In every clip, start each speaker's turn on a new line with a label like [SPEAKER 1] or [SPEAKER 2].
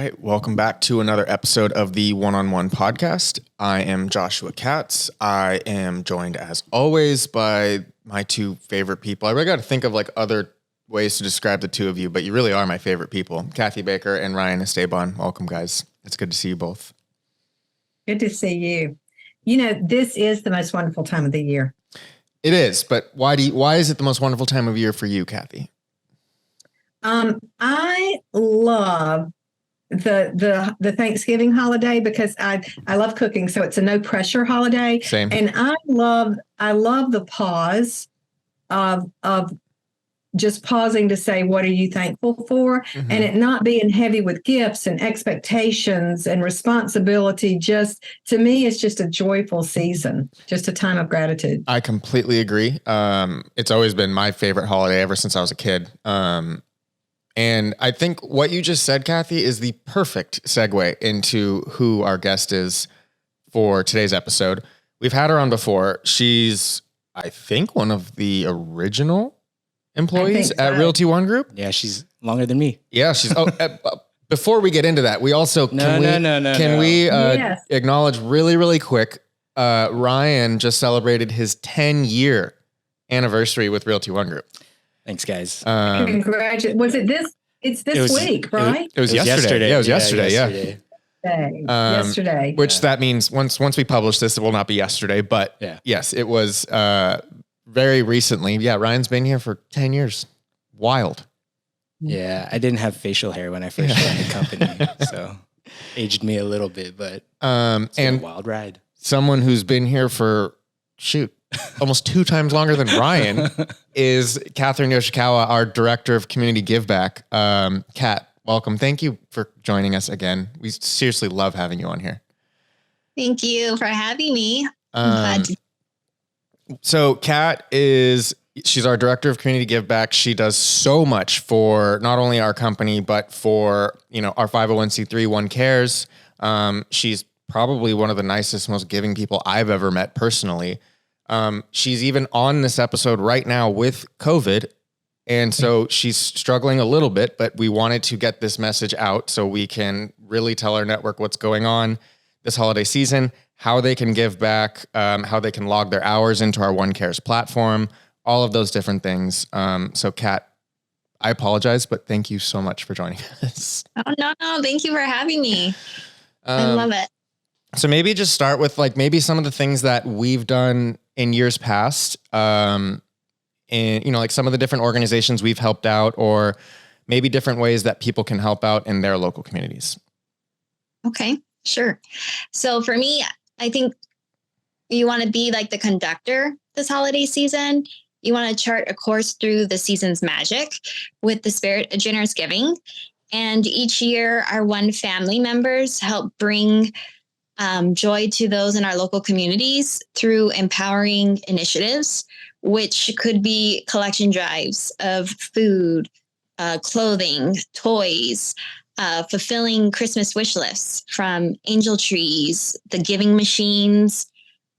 [SPEAKER 1] right, welcome back to another episode of the One-on-One podcast. I am Joshua Katz. I am joined, as always, by my two favorite people. I really got to think of like other ways to describe the two of you, but you really are my favorite people, Kathy Baker and Ryan Esteban. Welcome, guys. It's good to see you both.
[SPEAKER 2] Good to see you. You know, this is the most wonderful time of the year.
[SPEAKER 1] It is, but why is it the most wonderful time of year for you, Kathy?
[SPEAKER 2] I love the Thanksgiving holiday because I love cooking, so it's a no pressure holiday.
[SPEAKER 1] Same.
[SPEAKER 2] And I love the pause of just pausing to say, what are you thankful for?
[SPEAKER 1] Mm-hmm.
[SPEAKER 2] And it not being heavy with gifts and expectations and responsibility. Just to me, it's just a joyful season, just a time of gratitude.
[SPEAKER 1] I completely agree. It's always been my favorite holiday ever since I was a kid. And I think what you just said, Kathy, is the perfect segue into who our guest is for today's episode. We've had her on before. She's, I think, one of the original employees at Realty ONE Group.
[SPEAKER 3] Yeah, she's longer than me.
[SPEAKER 1] Yeah, she's. Before we get into that, we also can we acknowledge really, really quick. Ryan just celebrated his 10-year anniversary with Realty ONE Group.
[SPEAKER 3] Thanks, guys.
[SPEAKER 2] Congratulations. Was it this? It's this week, right?
[SPEAKER 1] It was yesterday. Yeah, it was yesterday.
[SPEAKER 2] Yesterday.
[SPEAKER 1] Which that means once we publish this, it will not be yesterday. But yes, it was very recently. Yeah, Ryan's been here for 10 years. Wild.
[SPEAKER 3] Yeah, I didn't have facial hair when I first joined the company, so aged me a little bit, but it's been a wild ride. Someone
[SPEAKER 1] who's been here for almost 2 times longer than Ryan is Catherine Yoshikawa, our Director of Community Giveback. Kat, welcome. Thank you for joining us again. We seriously love having you on here.
[SPEAKER 4] Thank you for having me. I'm glad to.
[SPEAKER 1] So Kat she's our Director of Community Giveback. She does so much for not only our company, but for, our 501c3 One Cares. She's probably one of the nicest, most giving people I've ever met personally. She's even on this episode right now with COVID. And so she's struggling a little bit, but we wanted to get this message out so we can really tell our network what's going on this holiday season, how they can give back, how they can log their hours into our One Cares platform, all of those different things. So Kat, I apologize, but thank you so much for joining us.
[SPEAKER 4] Oh, no. Thank you for having me. I love it.
[SPEAKER 1] So maybe just start with maybe some of the things that we've done in years past, and some of the different organizations we've helped out, or maybe different ways that people can help out in their local communities.
[SPEAKER 4] Okay, sure. So for me, I think you want to be like the conductor this holiday season. You want to chart a course through the season's magic with the spirit of generous giving. And each year, our One family members help bring joy to those in our local communities through empowering initiatives, which could be collection drives of food, clothing, toys, fulfilling Christmas wish lists from angel trees, the giving machines,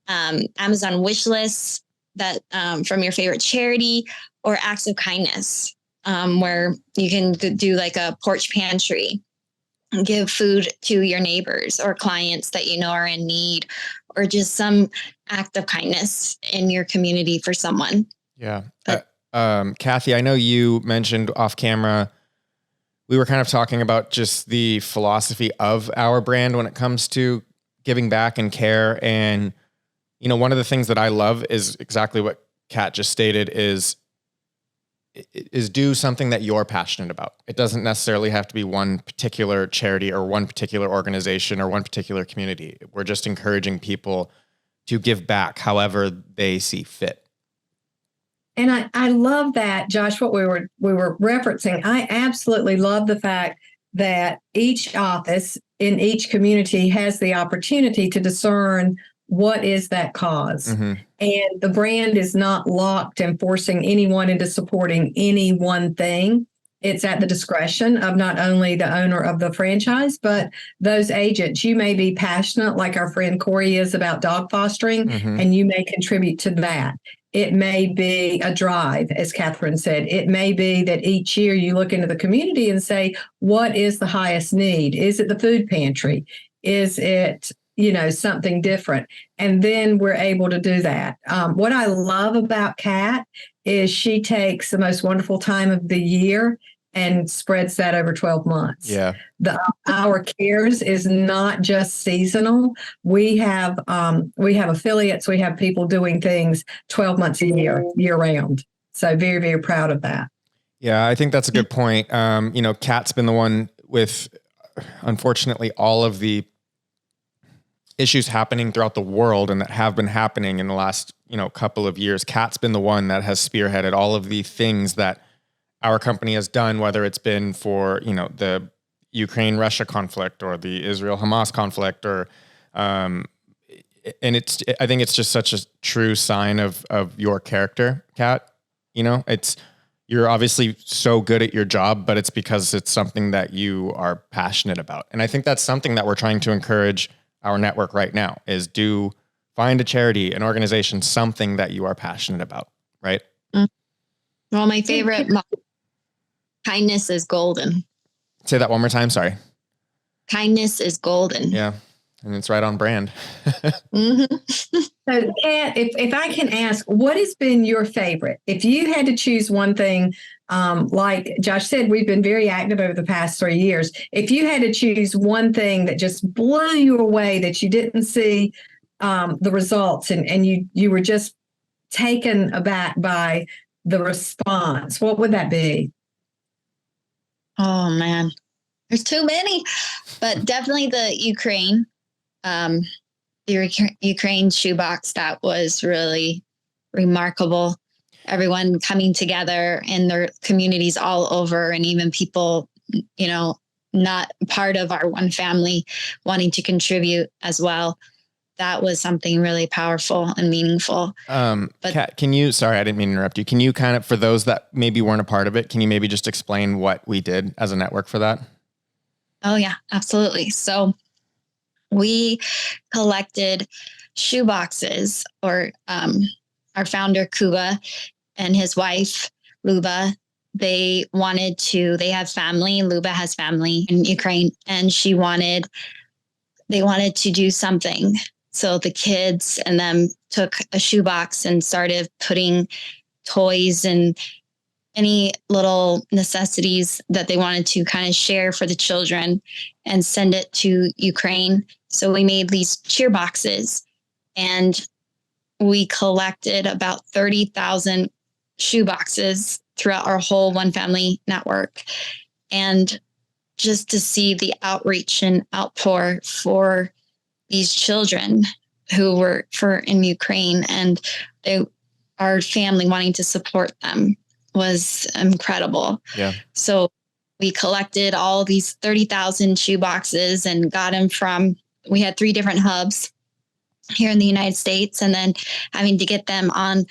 [SPEAKER 4] Amazon wish lists that from your favorite charity, or acts of kindness, where you can do like a porch pantry, give food to your neighbors or clients that are in need, or just some act of kindness in your community for someone.
[SPEAKER 1] Yeah. Kathy, I know you mentioned off camera, we were kind of talking about just the philosophy of our brand when it comes to giving back and care. And, one of the things that I love is exactly what Kat just stated is do something that you're passionate about. It doesn't necessarily have to be one particular charity or one particular organization or one particular community. We're just encouraging people to give back however they see fit.
[SPEAKER 2] And I love that, Josh, what we were referencing. I absolutely love the fact that each office in each community has the opportunity to discern what is that cause. Mm-hmm. And the brand is not locked and forcing anyone into supporting any one thing. It's at the discretion of not only the owner of the franchise, but those agents. You may be passionate, like our friend Corey is, about dog fostering, mm-hmm. and you may contribute to that. It may be a drive, as Catherine said. It may be that each year you look into the community and say, what is the highest need? Is it the food pantry? Is it, something different? And then we're able to do that. What I love about Kat is she takes the most wonderful time of the year and spreads that over 12 months.
[SPEAKER 1] Yeah.
[SPEAKER 2] Our cares is not just seasonal. We have affiliates. We have people doing things 12 months a year round. So very, very proud of that.
[SPEAKER 1] Yeah, I think that's a good point. Kat's been the one with, unfortunately, all of the issues happening throughout the world and that have been happening in the last, couple of years. Kat's been the one that has spearheaded all of the things that our company has done, whether it's been for, the Ukraine-Russia conflict or the Israel-Hamas conflict, or, and I think it's just such a true sign of your character, Kat. You're obviously so good at your job, but it's because it's something that you are passionate about. And I think that's something that we're trying to encourage our network right now is find a charity, an organization, something that you are passionate about, right?
[SPEAKER 4] Well, my favorite kindness is golden.
[SPEAKER 1] Say that one more time. Sorry.
[SPEAKER 4] Kindness is golden.
[SPEAKER 1] Yeah. And it's right on brand.
[SPEAKER 2] Mm-hmm. So, Kat, if I can ask, what has been your favorite? If you had to choose one thing, like Josh said, we've been very active over the past 3 years. If you had to choose one thing that just blew you away, that you didn't see the results and you were just taken aback by the response, what would that be?
[SPEAKER 4] Oh man, there's too many, but definitely the Ukraine shoebox. That was really remarkable. Everyone coming together in their communities all over, and even people, not part of our one family wanting to contribute as well. That was something really powerful and meaningful.
[SPEAKER 1] But Kat, sorry, I didn't mean to interrupt you. Can you kind of, for those that maybe weren't a part of it, can you maybe just explain what we did as a network for that?
[SPEAKER 4] Oh yeah, absolutely. So we collected shoe boxes, or our founder Kuba and his wife Luba, they have family. Luba has family in Ukraine, and they wanted to do something. So the kids and them took a shoebox and started putting toys and any little necessities that they wanted to kind of share for the children and send it to Ukraine. So we made these cheer boxes, and we collected about 30,000 shoe boxes throughout our whole One Family network. And just to see the outreach and outpour for these children who were in Ukraine, and our family wanting to support them was incredible.
[SPEAKER 1] Yeah.
[SPEAKER 4] So we collected all these 30,000 shoe boxes and got them we had 3 different hubs here in the United States, and then having to get them on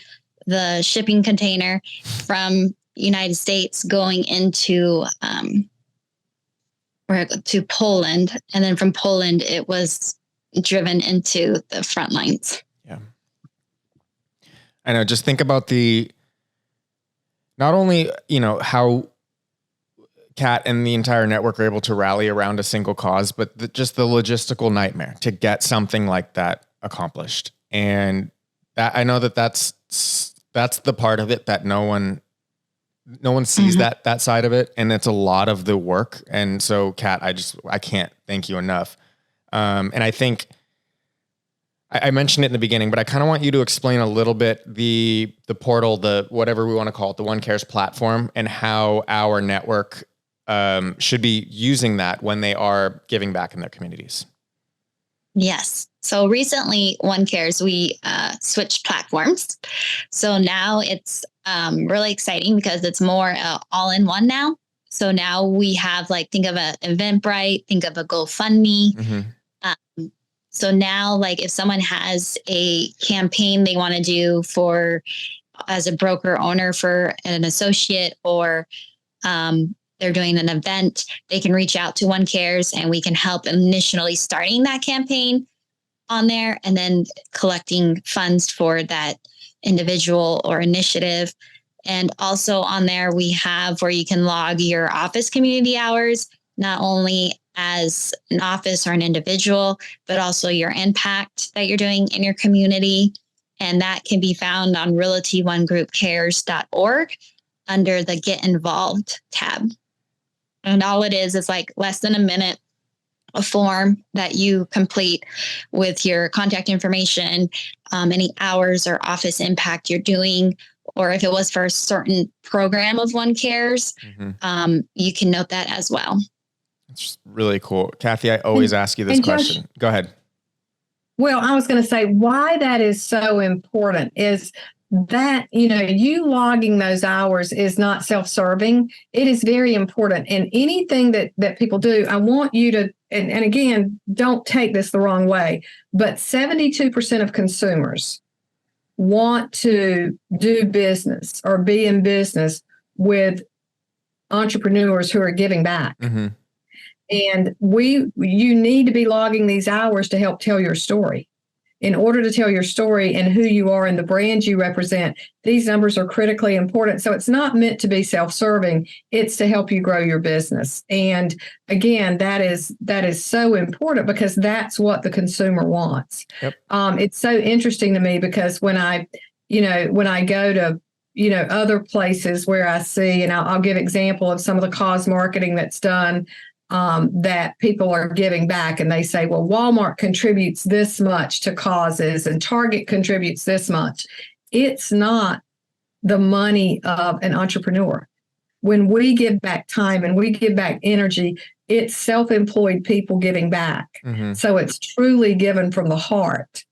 [SPEAKER 4] the shipping container from United States going into to Poland, and then from Poland it was driven into the front lines.
[SPEAKER 1] Yeah, I know. Just think about not only how Kat and the entire network are able to rally around a single cause, but just the logistical nightmare to get something like that accomplished. And that, I know that's the part of it that no one sees, mm-hmm. that side of it. And it's a lot of the work. And so Kat, I can't thank you enough. And I think I mentioned it in the beginning, but I kind of want you to explain a little bit the portal, the whatever we want to call it, the One Cares platform, and how our network should be using that when they are giving back in their communities.
[SPEAKER 4] Yes. So recently, One Cares, we switched platforms. So now it's really exciting because it's more all in one now. So now we have think of an Eventbrite, think of a GoFundMe.
[SPEAKER 1] Mm-hmm.
[SPEAKER 4] So now, if someone has a campaign they want to do as a broker owner for an associate, or they're doing an event, they can reach out to One Cares and we can help initially starting that campaign. on there and then collecting funds for that individual or initiative. And also on there, we have where you can log your office community hours, not only as an office or an individual, but also your impact that you're doing in your community. And that can be found on realtyonegroupcares.org under the Get Involved tab. And all it is like less than a minute, a form that you complete with your contact information, any hours or office impact you're doing, or if it was for a certain program of One Cares, you can note that as well.
[SPEAKER 1] It's really cool. Kathy, I always ask you this question. Josh, go ahead.
[SPEAKER 2] Well, I was going to say why that is so important is that, you logging those hours is not self-serving. It is very important. And anything that people do, I want you to, and again, don't take this the wrong way, but 72% of consumers want to do business or be in business with entrepreneurs who are giving back. Mm-hmm. And you need to be logging these hours to help tell your story. In order to tell your story and who you are and the brand you represent, these numbers are critically important. So it's not meant to be self-serving. It's to help you grow your business. And again, that is so important because that's what the consumer wants. Yep. It's so interesting to me because when I go to, other places where I see, and I'll give example of some of the cause marketing that's done, that people are giving back, and they say, well, Walmart contributes this much to causes and Target contributes this much. It's not the money of an entrepreneur. When we give back time and we give back energy, it's self-employed people giving back. Mm-hmm. So it's truly given from the heart.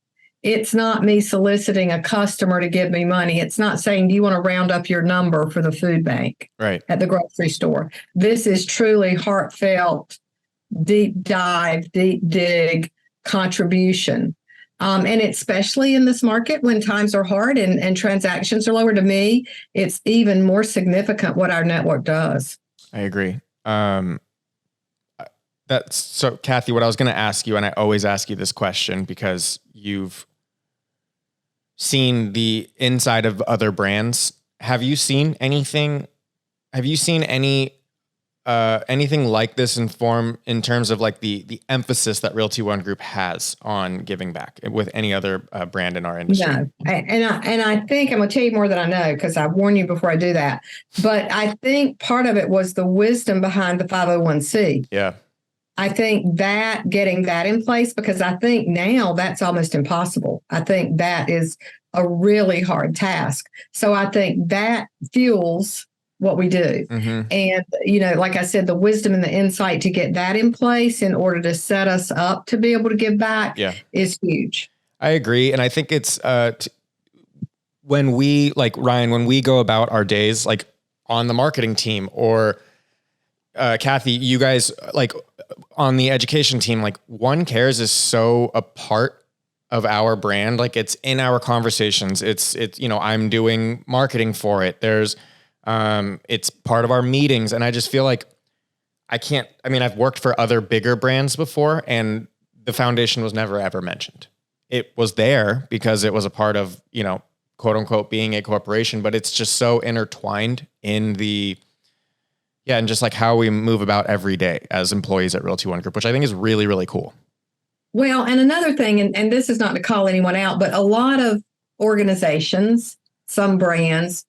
[SPEAKER 2] It's not me soliciting a customer to give me money. It's not saying, do you want to round up your number for the food bank at the grocery store? This is truly heartfelt, deep dive, deep dig contribution. And especially in this market when times are hard and transactions are lower, to me, it's even more significant what our network does.
[SPEAKER 1] I agree. That's so, Kathy, what I was going to ask you, and I always ask you this question because you've seen the inside of other brands. Have you seen anything? Have you seen anything like this in terms of like the emphasis that Realty ONE Group has on giving back with any other brand in our industry?
[SPEAKER 2] No, and I think I'm going to tell you more than I know because I warned you before I do that. But I think part of it was the wisdom behind the 501c.
[SPEAKER 1] Yeah.
[SPEAKER 2] I think that getting that in place, because I think now that's almost impossible. I think that is a really hard task. So I think that fuels what we do. Mm-hmm. And, like I said, the wisdom and the insight to get that in place in order to set us up to be able to give back is huge.
[SPEAKER 1] I agree. And I think it's when we, like Ryan, when we go about our days, like on the marketing team or Kathy, you guys like on the education team, like One Cares is so a part of our brand. Like it's in our conversations. It's, I'm doing marketing for it. It's part of our meetings. And I just feel like I've worked for other bigger brands before and the foundation was never, ever mentioned. It was there because it was a part of, quote unquote, being a corporation, but it's just so intertwined in and just like how we move about every day as employees at Realty ONE Group, which I think is really, really cool.
[SPEAKER 2] Well, and another thing, and this is not to call anyone out, but a lot of organizations, some brands,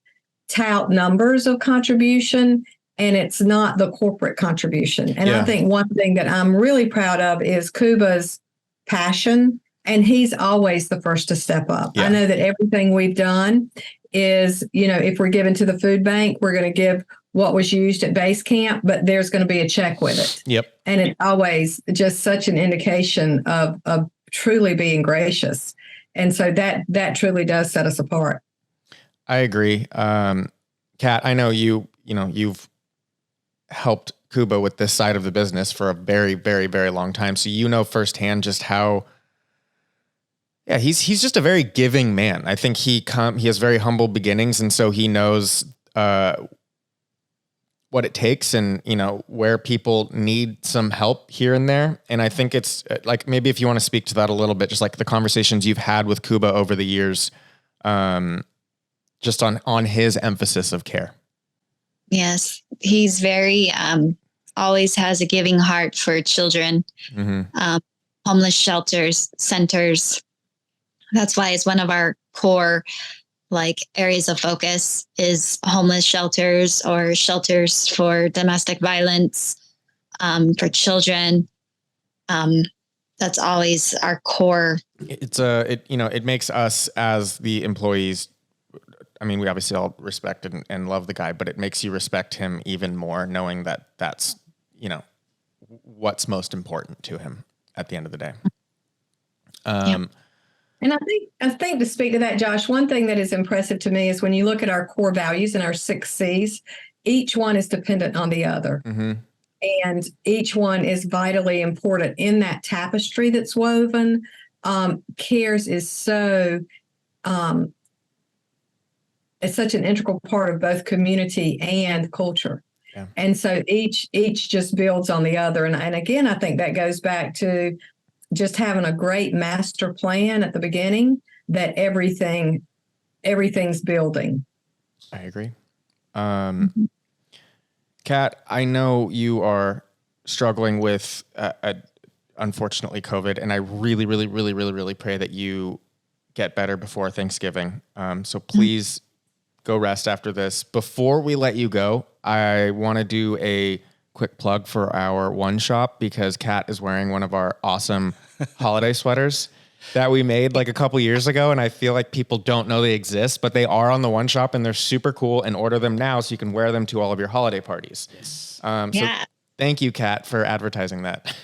[SPEAKER 2] tout numbers of contribution, and it's not the corporate contribution. And I think one thing that I'm really proud of is Kuba's passion, and he's always the first to step up. Yeah. I know that everything we've done is, if we're giving to the food bank, we're going to give what was used at base camp, but there's going to be a check with it. Yep. And it's always just such an indication of truly being gracious. And so that truly does set us apart.
[SPEAKER 1] I agree. Kat, I know you've helped Kuba with this side of the business for a very, very, very long time. So firsthand just how he's just a very giving man. I think he has very humble beginnings, and so he knows what it takes and, where people need some help here and there. And I think it's like, maybe if you want to speak to that a little bit, just like the conversations you've had with Kuba over the years, just on his emphasis of care.
[SPEAKER 4] Yes. He's very, always has a giving heart for children, homeless shelters, centers. That's why it's one of our core areas of focus is homeless shelters or shelters for domestic violence, for children. That's always our core.
[SPEAKER 1] It makes us as the employees, I mean, we obviously all respect and love the guy, but it makes you respect him even more, knowing that that's, what's most important to him at the end of the day.
[SPEAKER 2] And I think to speak to that, Josh, one thing that is impressive to me is when you look at our core values and our 6 C's, each one is dependent on the other. Mm-hmm. And each one is vitally important in that tapestry that's woven. CARES is it's such an integral part of both community and culture. Yeah. And so each just builds on the other. And again, I think that goes back to just having a great master plan at the beginning that everything's building.
[SPEAKER 1] I agree. Kat, I know you are struggling with, unfortunately, COVID, and I really, really, really, really, really pray that you get better before Thanksgiving. So please go rest after this. Before we let you go, I want to do a quick plug for our One Shop because Kat is wearing one of our awesome holiday sweaters that we made a couple years ago. And I feel like people don't know they exist, but they are on the One Shop and they're super cool, and order them now so you can wear them to all of your holiday parties. Yes. So thank you, Kat, for advertising that.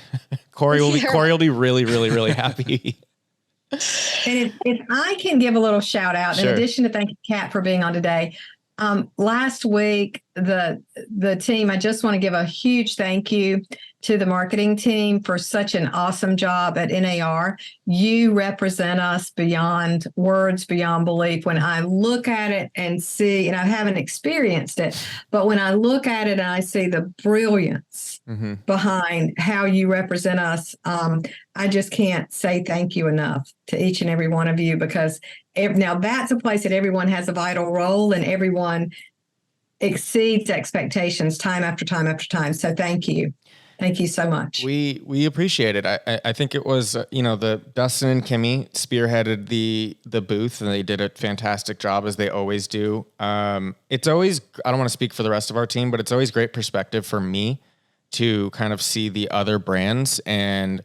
[SPEAKER 1] Corey will be really, really, really happy.
[SPEAKER 2] And if I can give a little shout out, in addition to thanking Kat for being on today, last week, the team, I just want to give a huge thank you to the marketing team for such an awesome job at NAR. You represent us beyond words, beyond belief. When I look at it and see, and I haven't experienced it, but when I look at it and I see the brilliance behind how you represent us, I just can't say thank you enough to each and every one of you, because now that's a place that everyone has a vital role and everyone exceeds expectations time after time after time. So thank you. Thank you so much.
[SPEAKER 1] We appreciate it. I think it was, the Dustin and Kimmy spearheaded the booth, and they did a fantastic job, as they always do. It's always, I don't want to speak for the rest of our team, but it's always great perspective for me to kind of see the other brands, and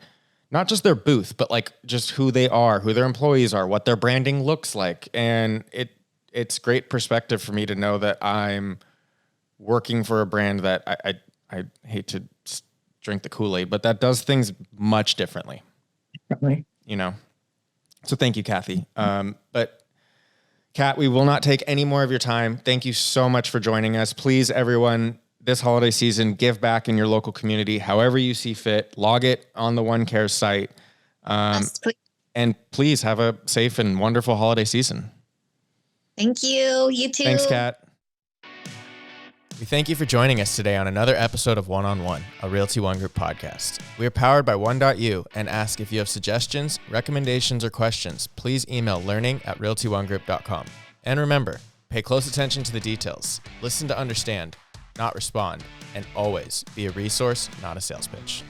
[SPEAKER 1] not just their booth, but just who they are, who their employees are, what their branding looks like. And it's great perspective for me to know that I'm working for a brand that I hate to drink the Kool-Aid, but that does things much differently.
[SPEAKER 2] Definitely.
[SPEAKER 1] So thank you, Kathy. But Kat, we will not take any more of your time. Thank you so much for joining us. Please, everyone, this holiday season, give back in your local community, however you see fit. Log it on the One Cares site. And please have a safe and wonderful holiday season.
[SPEAKER 4] Thank you. You too.
[SPEAKER 1] Thanks, Kat. We thank you for joining us today on another episode of One on One, a Realty ONE Group podcast. We are powered by One.U and ask if you have suggestions, recommendations, or questions, please email learning@realtyonegroup.com. And remember, pay close attention to the details. Listen to understand, not respond, and always be a resource, not a sales pitch.